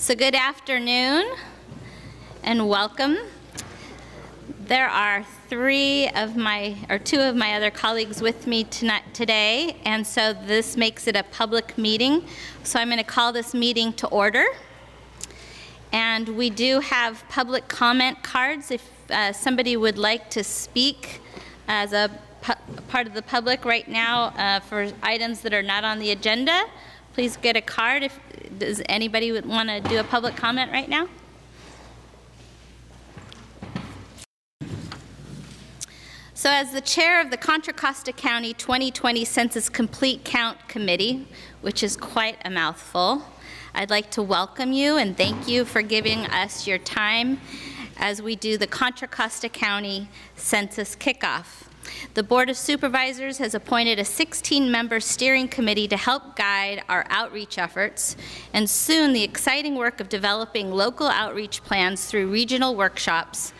So good afternoon and welcome. There are two of my other colleagues with me today, and so this makes it a public meeting. So I'm going to call this meeting to order. And we do have public comment cards if somebody would like to speak as a part of the public right now for items that are not on the agenda. Please get a card. Does anybody want to do a public comment right now? So as the chair of the Contra Costa County 2020 Census Complete Count Committee, which is quite a mouthful, I'd like to welcome you and thank you for giving us your time as we do the Contra Costa County Census Kickoff. The Board of Supervisors has appointed a 16-member steering committee to help guide our outreach efforts, and soon the exciting work of developing local outreach plans through regional workshops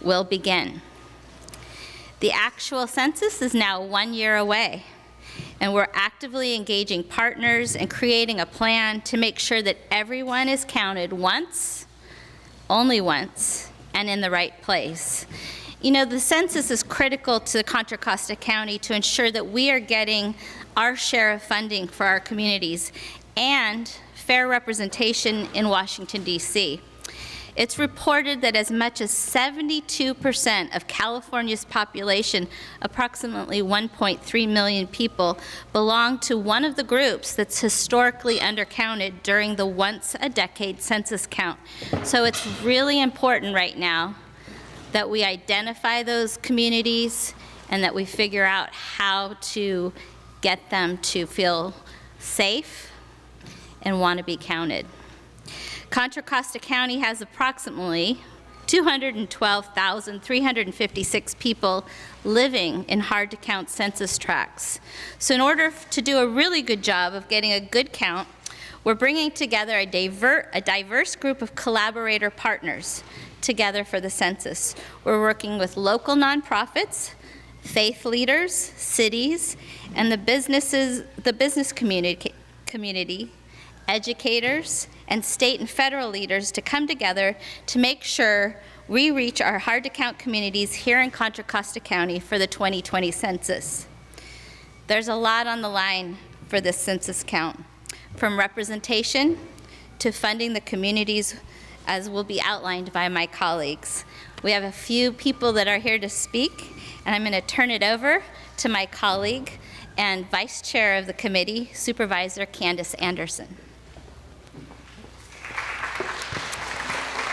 will begin. The actual census is now 1 year away, and we're actively engaging partners and creating a plan to make sure that everyone is counted once, only once, and in the right place. You know, the census is critical to Contra Costa County to ensure that we are getting our share of funding for our communities and fair representation in Washington, D.C. It's reported that as much as 72% of California's population, approximately 1.3 million people, belong to one of the groups that's historically undercounted during the once-a-decade census count. So it's really important right now that we identify those communities and that we figure out how to get them to feel safe and want to be counted. Contra Costa County has approximately 212,356 people living in hard-to-count census tracts. So in order to do a really good job of getting a good count, we're bringing together a diverse group of collaborator partners together for the census. We're working with local nonprofits, faith leaders, cities, and the business community, educators, and state and federal leaders to come together to make sure we reach our hard-to-count communities here in Contra Costa County for the 2020 census. There's a lot on the line for this census count, from representation to funding the communities, as will be outlined by my colleagues. We have a few people that are here to speak, and I'm going to turn it over to my colleague and Vice Chair of the committee, Supervisor Candace Anderson.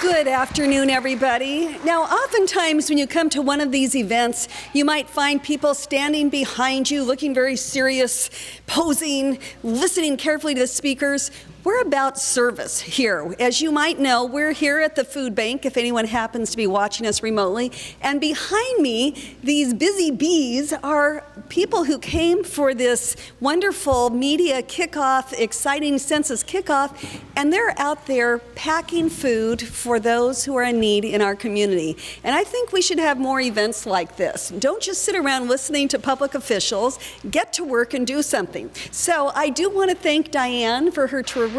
Good afternoon, everybody. Now, oftentimes when you come to one of these events, you might find people standing behind you, looking very serious, posing, listening carefully to the speakers. We're about service here. As you might know, we're here at the food bank, if anyone happens to be watching us remotely. And behind me, these busy bees are people who came for this wonderful media kickoff, exciting census kickoff, and they're out there packing food for those who are in need in our community. And I think we should have more events like this. Don't just sit around listening to public officials. Get to work and do something. So I do want to thank Diane for her terrific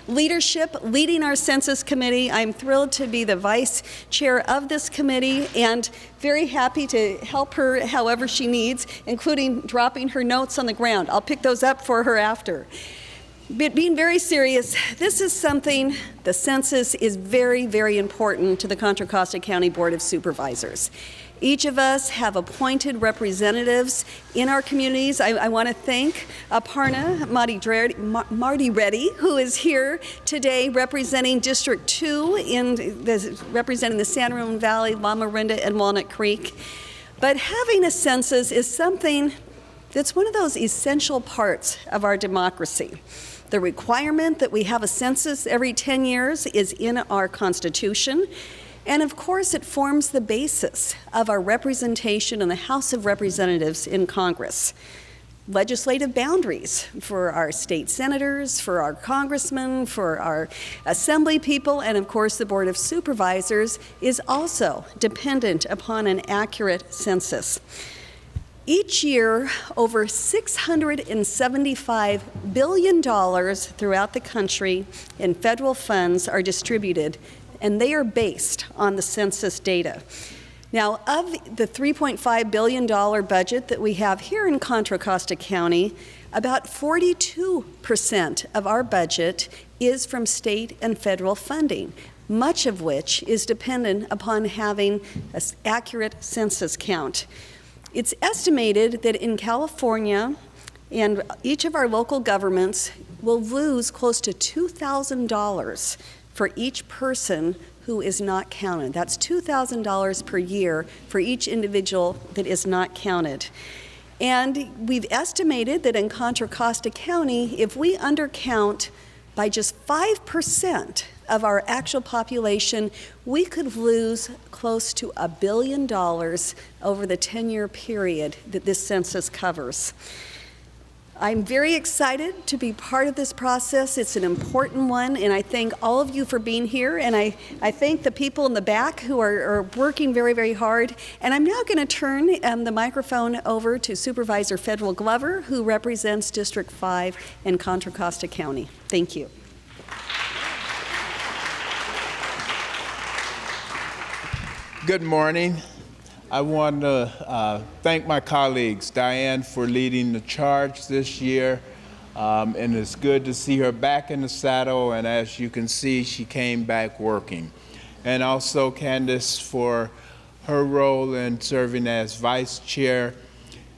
leadership leading our census committee. I'm thrilled to be the vice chair of this committee and very happy to help her however she needs, including dropping her notes on the ground. I'll pick those up for her after. But being very serious, this is something, the census is very, very important to the Contra Costa County Board of Supervisors. Each of us have appointed representatives in our communities. I want to thank Aparna Marty Reddy, who is here today representing District 2, representing the San Ramon Valley, La Miranda, and Walnut Creek. But having a census is something that's one of those essential parts of our democracy. The requirement that we have a census every 10 years is in our Constitution. And of course, it forms the basis of our representation in the House of Representatives in Congress. Legislative boundaries for our state senators, for our congressmen, for our assembly people, and of course the Board of Supervisors is also dependent upon an accurate census. Each year, over $675 billion throughout the country in federal funds are distributed, and they are based on the census data. Now, of the $3.5 billion budget that we have here in Contra Costa County, about 42% of our budget is from state and federal funding, much of which is dependent upon having an accurate census count. It's estimated that in California and each of our local governments will lose close to $2,000 for each person who is not counted. That's $2,000 per year for each individual that is not counted. And we've estimated that in Contra Costa County, if we undercount by just 5% of our actual population, we could lose close to $1 billion over the 10-year period that this census covers. I'm very excited to be part of this process. It's an important one, and I thank all of you for being here, and I thank the people in the back who are working very, very hard. And I'm now going to turn the microphone over to Supervisor Federal Glover, who represents District 5 in Contra Costa County. Thank you. Good morning. I want to thank my colleagues, Diane, for leading the charge this year. And it's good to see her back in the saddle. And as you can see, she came back working. And also Candace for her role in serving as vice chair.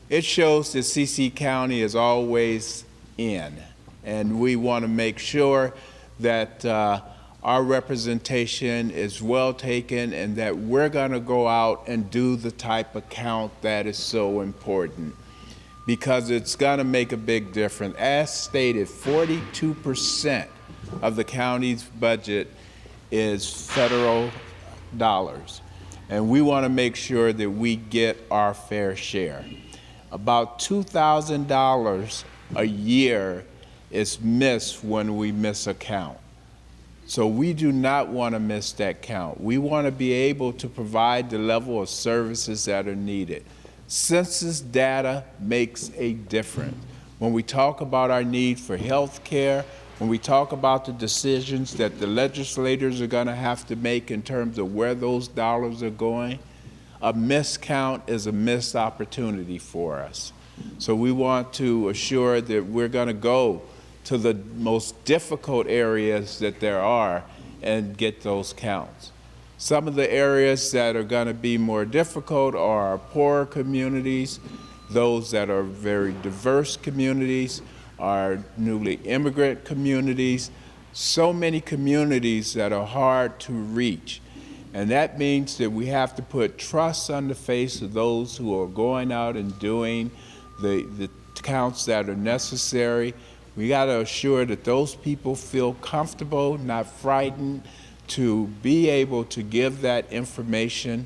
It shows that CC County is always in. And we want to make sure that our representation is well taken and that we're going to go out and do the type of count that is so important, because it's going to make a big difference. As stated, 42% of the county's budget is federal dollars, and we want to make sure that we get our fair share. About $2,000 a year is missed when we miss a count. So we do not want to miss that count. We want to be able to provide the level of services that are needed. Census data makes a difference. When we talk about our need for health care, when we talk about the decisions that the legislators are going to have to make in terms of where those dollars are going, a miscount is a missed opportunity for us. So we want to assure that we're going to go to the most difficult areas that there are and get those counts. Some of the areas that are going to be more difficult are our poorer communities, those that are very diverse communities, our newly immigrant communities, so many communities that are hard to reach. And that means that we have to put trust on the face of those who are going out and doing the counts that are necessary. We got to assure that those people feel comfortable, not frightened, to be able to give that information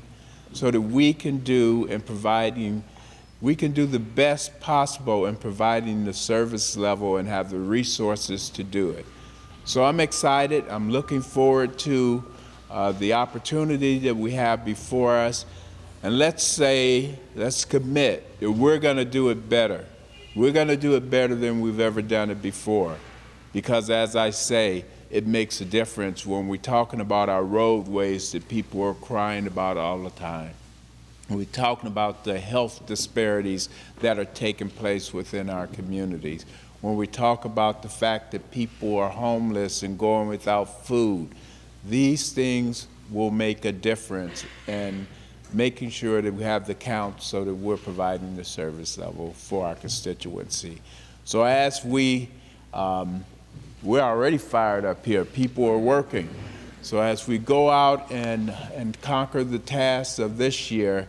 so that we can do the best possible in providing the service level and have the resources to do it. So I'm excited. I'm looking forward to the opportunity that we have before us. And let's commit that we're going to do it better. We're going to do it better than we've ever done it before, because as I say, it makes a difference when we're talking about our roadways that people are crying about all the time. We're talking about the health disparities that are taking place within our communities. When we talk about the fact that people are homeless and going without food, these things will make a difference in making sure that we have the count so that we're providing the service level for our constituency. So as we're already fired up here, people are working. So as we go out and conquer the tasks of this year,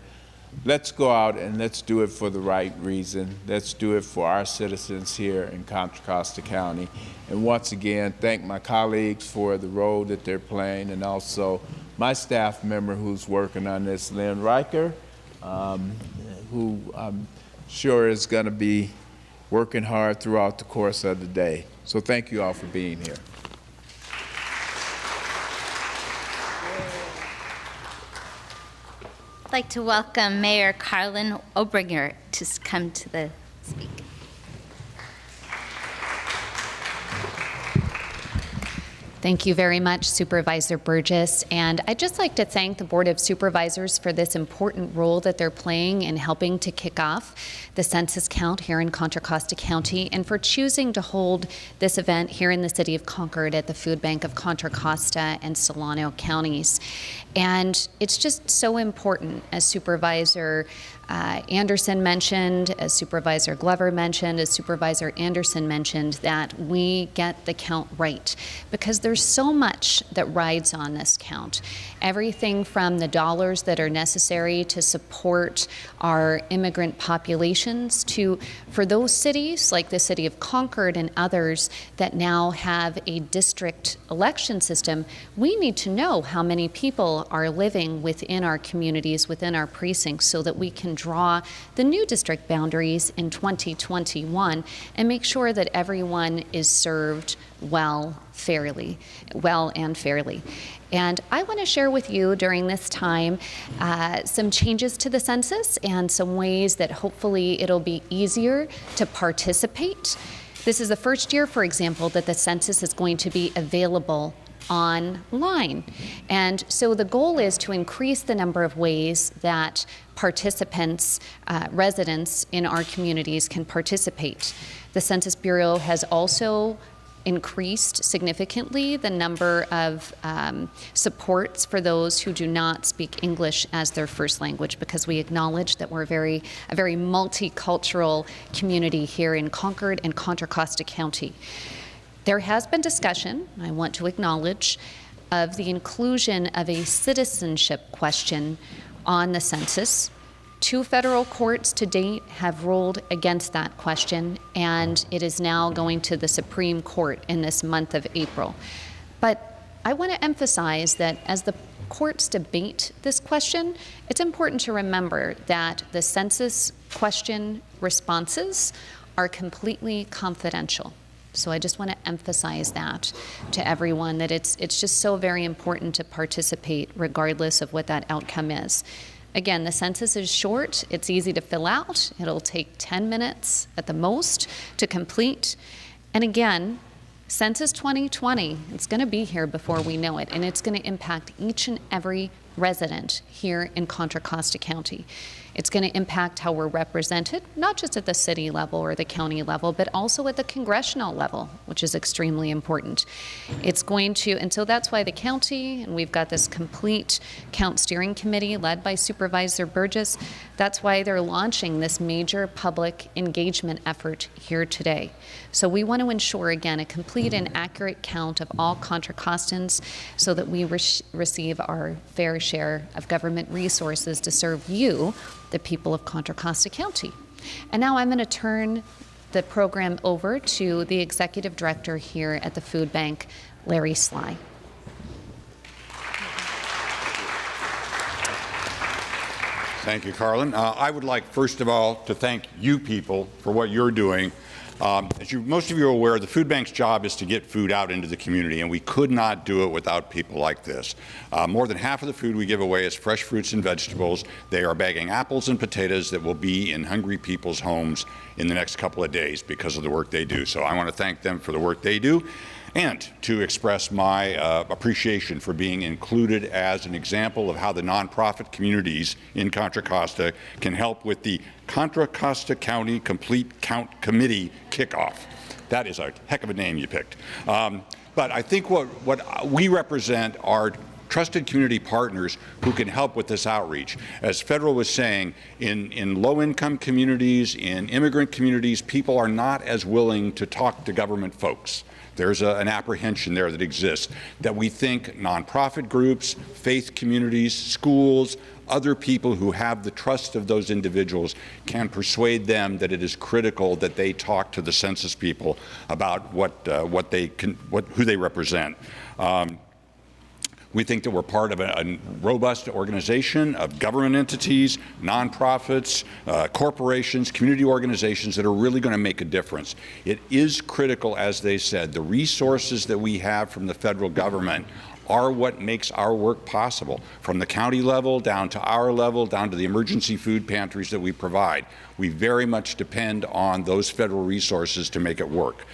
let's go out and let's do it for the right reason. Let's do it for our citizens here in Contra Costa County. And once again, thank my colleagues for the role that they're playing, and also my staff member who's working on this, Lynn Riker, who I'm sure is going to be working hard throughout the course of the day. So thank you all for being here. I'd like to welcome Mayor Carlin Obringer to come to the speak. Thank you very much, Supervisor Burgess. And I'd just like to thank the Board of Supervisors for this important role that they're playing in helping to kick off the census count here in Contra Costa County, and for choosing to hold this event here in the city of Concord at the Food Bank of Contra Costa and Solano counties. And it's just so important, as Supervisor Anderson mentioned, as Supervisor Glover mentioned, as Supervisor Anderson mentioned, that we get the count right, because there's so much that rides on this count. Everything from the dollars that are necessary to support our immigrant populations to, for those cities like the city of Concord and others that now have a district election system, we need to know how many people are living within our communities, within our precincts, so that we can draw the new district boundaries in 2021 and make sure that everyone is served well and fairly. And I want to share with you during this time some changes to the census and some ways that hopefully it'll be easier to participate. This is the first year, for example, that the census is going to be available online. And so the goal is to increase the number of ways that participants, residents in our communities can participate. The Census Bureau has also increased significantly the number of supports for those who do not speak English as their first language, because we acknowledge that we're a very multicultural community here in Concord and Contra Costa County. There has been discussion, I want to acknowledge, of the inclusion of a citizenship question on the census. 2 federal courts to date have ruled against that question, and it is now going to the Supreme Court in this month of April. But I want to emphasize that as the courts debate this question, it's important to remember that the census question responses are completely confidential. So I just want to emphasize that to everyone, that it's just so very important to participate regardless of what that outcome is. Again, the census is short, it's easy to fill out, it'll take 10 minutes at the most to complete. And again, Census 2020, it's going to be here before we know it, and it's going to impact each and every resident here in Contra Costa County. It's going to impact how we're represented, not just at the city level or the county level, but also at the congressional level, which is extremely important. It's going to, and so that's why the county, and we've got this complete count steering committee led by Supervisor Burgess, that's why they're launching this major public engagement effort here today. So we want to ensure, again, a complete and accurate count of all Contra Costans so that we receive our fair share of government resources to serve you, the people of Contra Costa County. And now I'm going to turn the program over to the Executive Director here at the Food Bank, Larry Sly. Thank you, Carlin. I would like, first of all, to thank you people for what you're doing. As most of you are aware, the food bank's job is to get food out into the community, and we could not do it without people like this. More than half of the food we give away is fresh fruits and vegetables. They are bagging apples and potatoes that will be in hungry people's homes in the next couple of days because of the work they do. So I want to thank them for the work they do, and to express my appreciation for being included as an example of how the nonprofit communities in Contra Costa can help with the Contra Costa County Complete Count Committee kickoff. That is a heck of a name you picked. But I think what we represent are trusted community partners who can help with this outreach. As Federal was saying, in low-income communities, in immigrant communities, people are not as willing to talk to government folks. There's an apprehension there that exists, that we think nonprofit groups, faith communities, schools, other people who have the trust of those individuals can persuade them that it is critical that they talk to the census people about who they represent. We think that we're part of a robust organization of government entities, nonprofits, corporations, community organizations that are really going to make a difference. It is critical, as they said, the resources that we have from the federal government are what makes our work possible, from the county level down to our level, down to the emergency food pantries that we provide. We very much depend on those federal resources to make it work.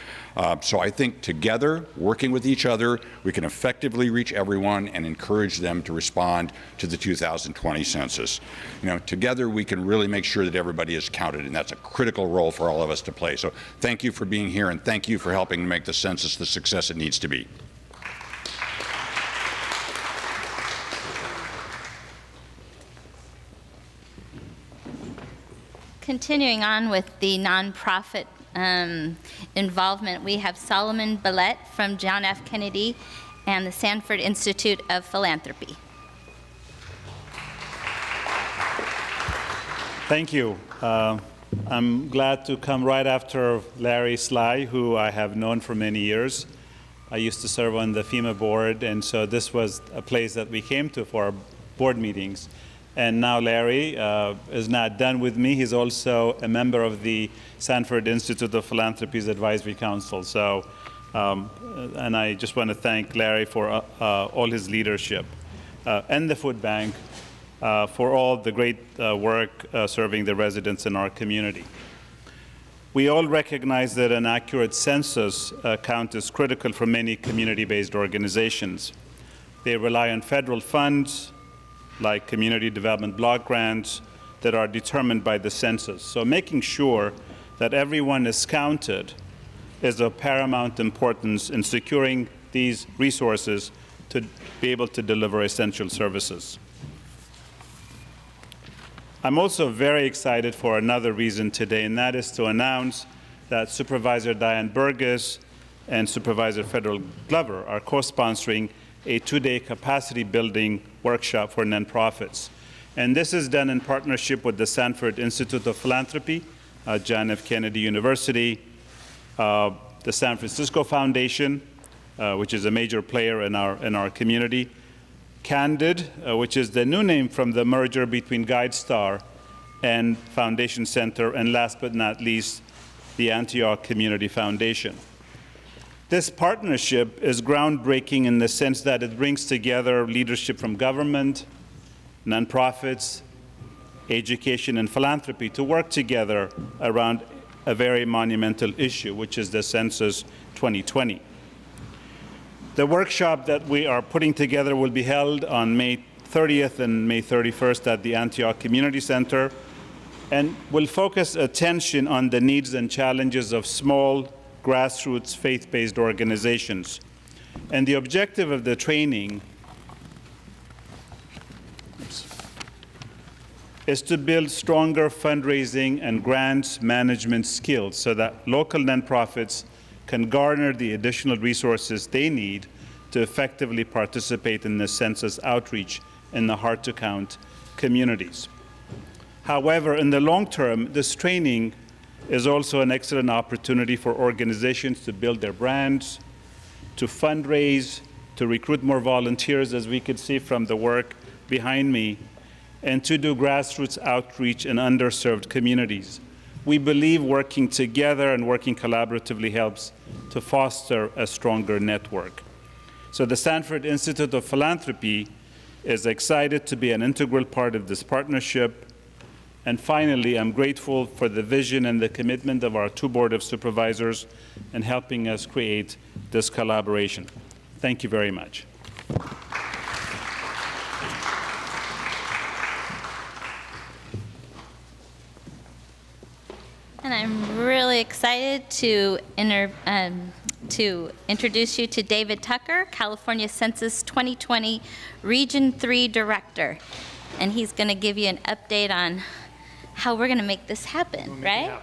So I think together, working with each other, we can effectively reach everyone and encourage them to respond to the 2020 census. You know, together we can really make sure that everybody is counted, and that's a critical role for all of us to play. So thank you for being here, and thank you for helping to make the census the success it needs to be. Continuing on with the nonprofit involvement, we have Solomon Billette from John F. Kennedy and the Sanford Institute of Philanthropy. Thank you. I'm glad to come right after Larry Sly, who I have known for many years. I used to serve on the FEMA board, and so this was a place that we came to for our board meetings. And now Larry is not done with me. He's also a member of the Sanford Institute of Philanthropy's Advisory Council. So, and I just want to thank Larry for all his leadership and the food bank for all the great work serving the residents in our community. We all recognize that an accurate census count is critical for many community-based organizations. They rely on federal funds, like community development block grants, that are determined by the census. So making sure that everyone is counted is of paramount importance in securing these resources to be able to deliver essential services. I'm also very excited for another reason today, and that is to announce that Supervisor Diane Burgess and Supervisor Federal Glover are co-sponsoring a two-day capacity building workshop for nonprofits. And this is done in partnership with the Sanford Institute of Philanthropy, John F. Kennedy University, the San Francisco Foundation, which is a major player in our community, Candid, which is the new name from the merger between GuideStar and Foundation Center, and last but not least, the Antioch Community Foundation. This partnership is groundbreaking in the sense that it brings together leadership from government, nonprofits, education, and philanthropy to work together around a very monumental issue, which is the Census 2020. The workshop that we are putting together will be held on May 30th and May 31st at the Antioch Community Center, and will focus attention on the needs and challenges of small, grassroots, faith-based organizations. And the objective of the training is to build stronger fundraising and grants management skills so that local nonprofits can garner the additional resources they need to effectively participate in the census outreach in the hard-to-count communities. However, in the long term, this training is also an excellent opportunity for organizations to build their brands, to fundraise, to recruit more volunteers, as we could see from the work behind me, and to do grassroots outreach in underserved communities. We believe working together and working collaboratively helps to foster a stronger network. So the Sanford Institute of Philanthropy is excited to be an integral part of this partnership. And finally, I'm grateful for the vision and the commitment of our two Board of Supervisors in helping us create this collaboration. Thank you very much. And I'm really excited to introduce you to David Tucker, California Census 2020 Region 3 Director. And he's going to give you an update on how we're going to make this happen, right?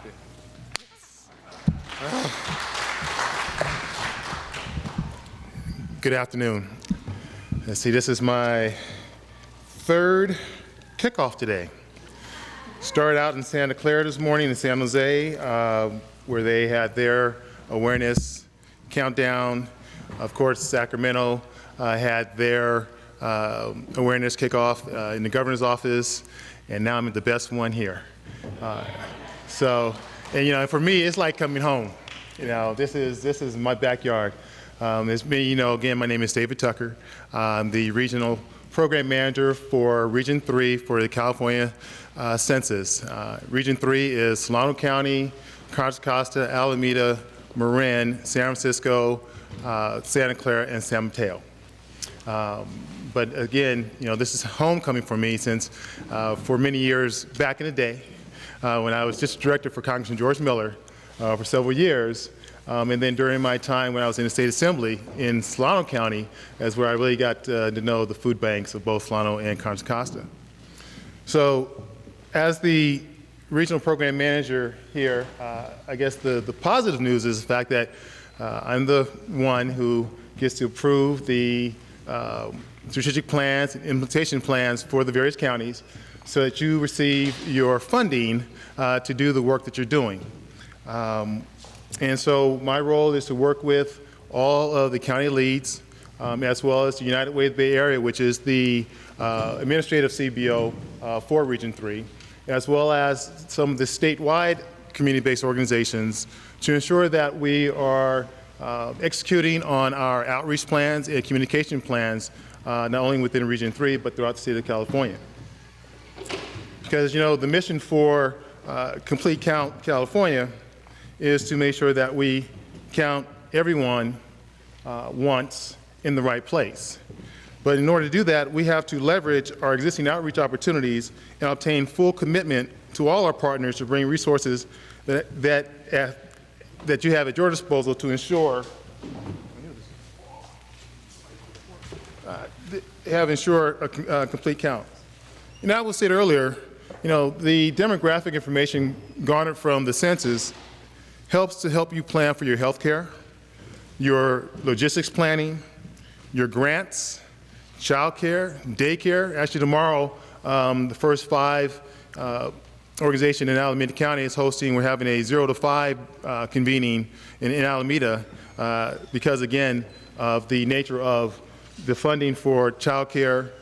Good afternoon. Let's see, this is my third kickoff today. Started out in Santa Clara this morning in San Jose, where they had their awareness countdown. Of course, Sacramento had their awareness kickoff in the governor's office, and now I'm at the best one here. And you know, for me, it's like coming home. You know, this is my backyard. As many of you know, again, my name is David Tucker. I'm the Regional Program Manager for Region 3 for the California Census. Region 3 is Solano County, Contra Costa, Alameda, Marin, San Francisco, Santa Clara, and San Mateo. But again, this is homecoming for me since for many years back in the day, when I was District Director for Congressman George Miller for several years, and then during my time when I was in the State Assembly in Solano County, is where I really got to know the food banks of both Solano and Contra Costa. So as the Regional Program Manager here, I guess the positive news is the fact that I'm the one who gets to approve the strategic plans and implementation plans for the various counties so that you receive your funding to do the work that you're doing. And so my role is to work with all of the county leads as well as the United Way of the Bay Area, which is the administrative CBO for Region 3, as well as some of the statewide community-based organizations to ensure that we are executing on our outreach plans and communication plans, not only within Region 3, but throughout the state of California. Because, the mission for Complete Count California is to make sure that we count everyone once in the right place. But in order to do that, we have to leverage our existing outreach opportunities and obtain full commitment to all our partners to bring resources that you have at your disposal to ensure a complete count. I will say it earlier, the demographic information garnered from the census helps to help you plan for your health care, your logistics planning, your grants, child care, daycare. Actually, tomorrow, the first 5 organization in Alameda County is hosting, we're having a 0 to 5 convening in Alameda because, again, of the nature of the funding for child care,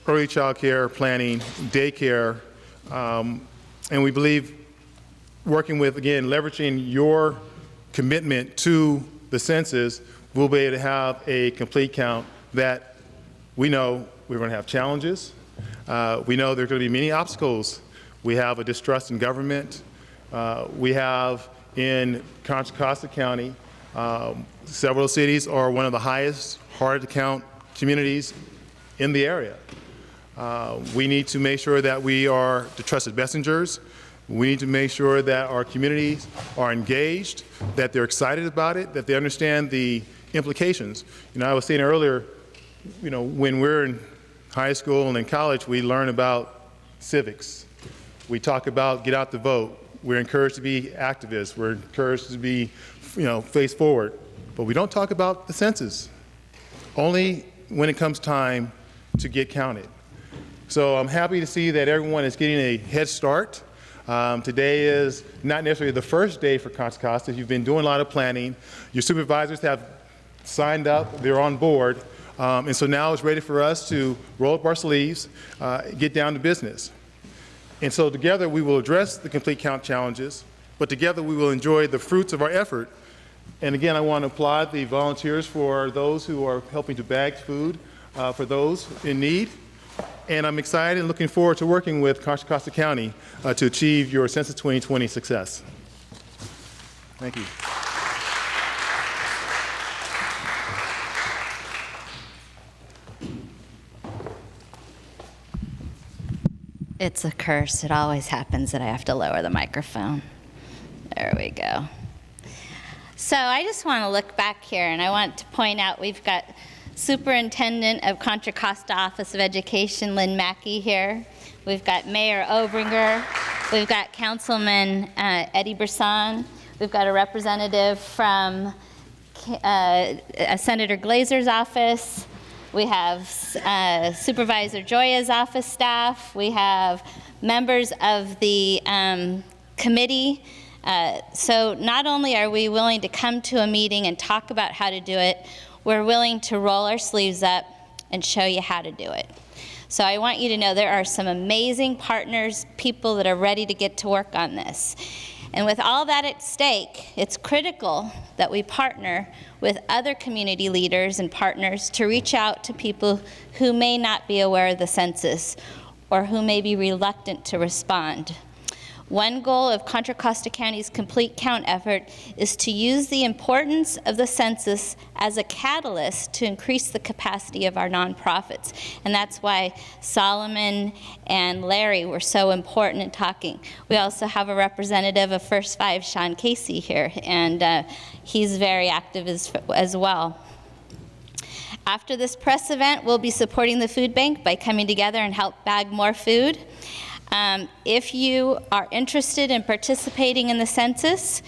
early child care planning, daycare, and we believe working with, again, leveraging your commitment to the census, we'll be able to have a complete count that we know we're going to have challenges. We know there are going to be many obstacles. We have a distrust in government. We have in Contra Costa County, several cities are one of the highest hard to count communities in the area. We need to make sure that we are the trusted messengers. We need to make sure that our communities are engaged, that they're excited about it, that they understand the implications. I was saying earlier, when we're in high school and in college, we learn about civics. We talk about get out the vote. We're encouraged to be activists. We're encouraged to be, face forward. But we don't talk about the census, only when it comes time to get counted. So I'm happy to see that everyone is getting a head start. Today is not necessarily the first day for Contra Costa. You've been doing a lot of planning. Your supervisors have signed up. They're on board. And so now it's ready for us to roll up our sleeves, get down to business. And so together we will address the complete count challenges, but together we will enjoy the fruits of our effort. And again, I want to applaud the volunteers for those who are helping to bag food for those in need. And I'm excited and looking forward to working with Contra Costa County to achieve your Census 2020 success. Thank you. It's a curse. It always happens that I have to lower the microphone. There we go. So I just want to look back here, and I want to point out we've got Superintendent of Contra Costa Office of Education, Lynn Mackey, here. We've got Mayor Obringer. We've got Councilman Eddie Brisson. We've got a representative from Senator Glazer's office. We have Supervisor Joya's office staff. We have members of the committee. So not only are we willing to come to a meeting and talk about how to do it, we're willing to roll our sleeves up and show you how to do it. So I want you to know there are some amazing partners, people that are ready to get to work on this. And with all that at stake, it's critical that we partner with other community leaders and partners to reach out to people who may not be aware of the census or who may be reluctant to respond. One goal of Contra Costa County's Complete Count effort is to use the importance of the census as a catalyst to increase the capacity of our nonprofits. And that's why Solomon and Larry were so important in talking. We also have a representative of First Five, Sean Casey, here, and he's very active as well. After this press event, we'll be supporting the food bank by coming together and help bag more food. If you are interested in participating in the census,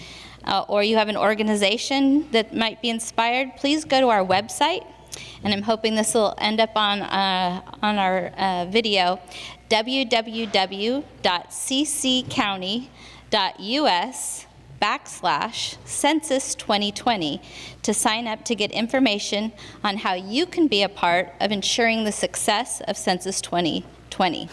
or you have an organization that might be inspired, please go to our website, and I'm hoping this will end up on our video, www.cccounty.us/census2020 to sign up to get information on how you can be a part of ensuring the success of Census 2020.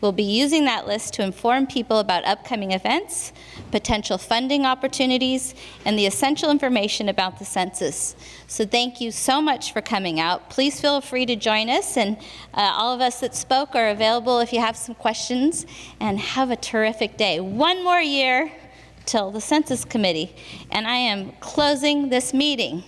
We'll be using that list to inform people about upcoming events, potential funding opportunities, and the essential information about the census. So thank you so much for coming out. Please feel free to join us, and all of us that spoke are available if you have some questions, and have a terrific day. One more year till the Census Committee, and I am closing this meeting.